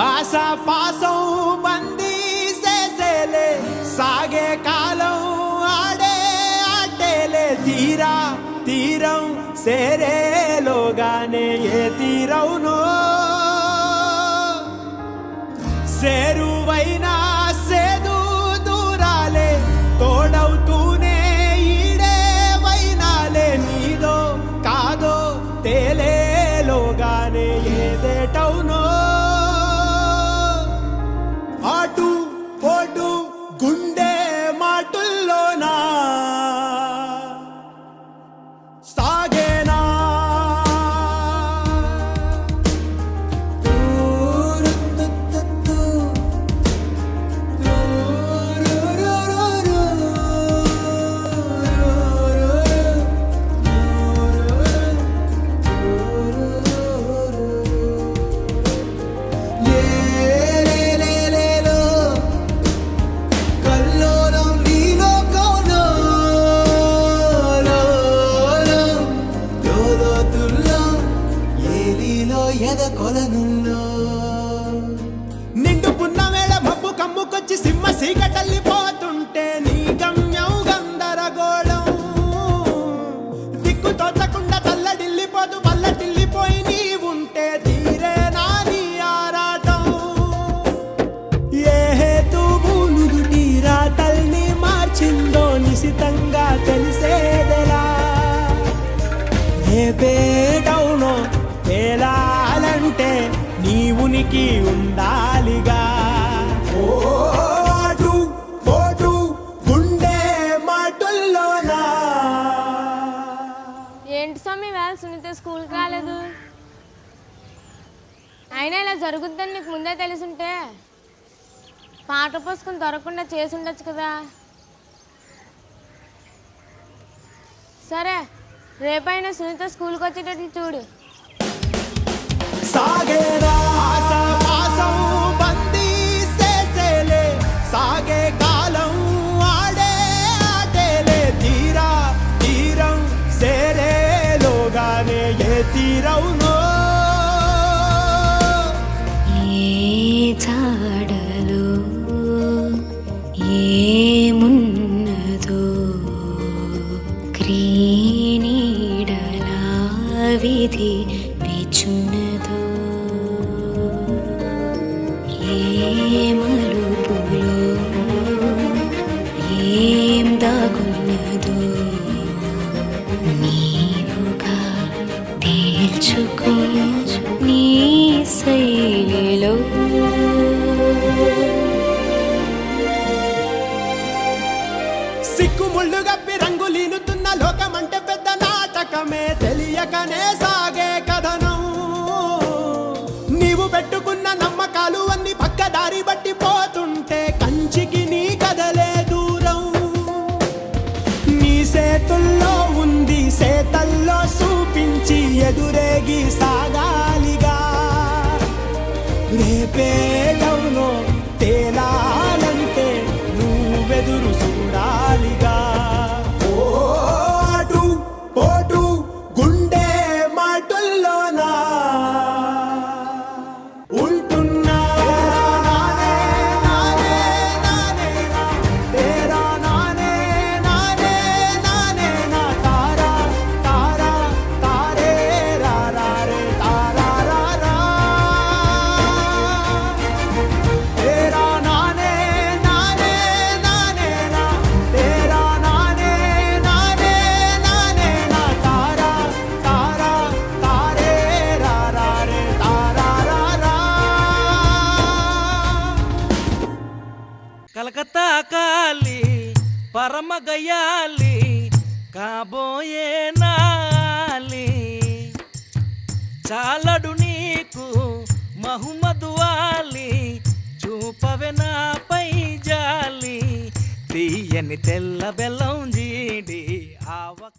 ఆశా పాసం బందీ చేసేలే సాగే కాలం ఆడే ఆటేలే తీరా తీరం సేరేలోగానే ఏ తీరవునో సేరువైనా సేదు దూరాలే తోడవుతూనే ఈడే వైనాలే నీదో కాదో తేలేలోగానే ఏదేటవునో ఆటు పోటు గుండె మాటుల్లోనా సాగేనా నిండు పున్నమేళ మబ్బు కమ్ముకొచ్చి సింహ సీకటల్లిపోతుంటే నీ గమ్యం గందరగోళం దిక్కు తోచకుండా తల్లడిల్లిపోతూ పల్లటిల్లిపోయి నీ ఉంటే తీరే నాని ఆరాటం ఏ హేతువులు రాతల్ని మార్చిందో నిశితంగా తెలిసేదెలా ఏ పేటవునో తేలాలంటే నీ ఉనికి ఉండాలిగా ఓటు పోటు గుండె మాటుల్లోనా. ఏంటి స్వామి వేళ సునీత స్కూల్కి రాలేదు? అయినా ఇలా జరుగుద్దని నీకు ముందే తెలుసుంటే పాట పుస్తకం దొరకకుండా చేసి ఉండొచ్చు కదా. సరే రేపైనా సునీత స్కూల్కి వచ్చేటట్లు చూడు. సాగేరా పాసం బందీ చేసేలే సాగే కాలం ఆడే ఆటేలే తీరా తీరం సేరేలోగానే ఏ తీరవునో ఏ జాడలో ఏమున్నదో క్రీనీడలా విధి వేచున్నదో ఏ మలుపులో ఏం దాగున్నదో నీవుగా తేల్చుకో నీ శైలిలో. సిక్కుముళ్ళు గప్పి రంగులీనుతున్న లోకమంటే పెద్ద నాటకమే తెలియకనే సాగే కథనం నీవు పెట్టుకున్న నమ్మకాలు అన్ని పక్కదారి బట్టి పోతుంటే కంచికి నీ కదలే దూరం నీ చేతుల్లో ఉంది సేతల్లో చూపించి ఎదురేగి సాగాలిగా రేపేటవునో తేలాలంటే నువ్వెదురు చూడాలిగా ఓటు పోటు గుండె మాటుల్లోనా ఉంటున్నా నానే నానే నానే నా తేరా నానే నానే నానే నా తారా తారా తారే రా రా రే తారా రా రా తేరా నానే నానే నానే నా తేరా నానే నానే నానే నా తారా తారా తారే రా రా రే తారా రా రా. కలకత్తా కాలి పరమ గయాలి కాబోయే నాలి చాలడు నీకు మహమ్మదు వాలి చూపవే నాపై జాలి తీయని తెల్ల బెల్లం జీడి ఆవక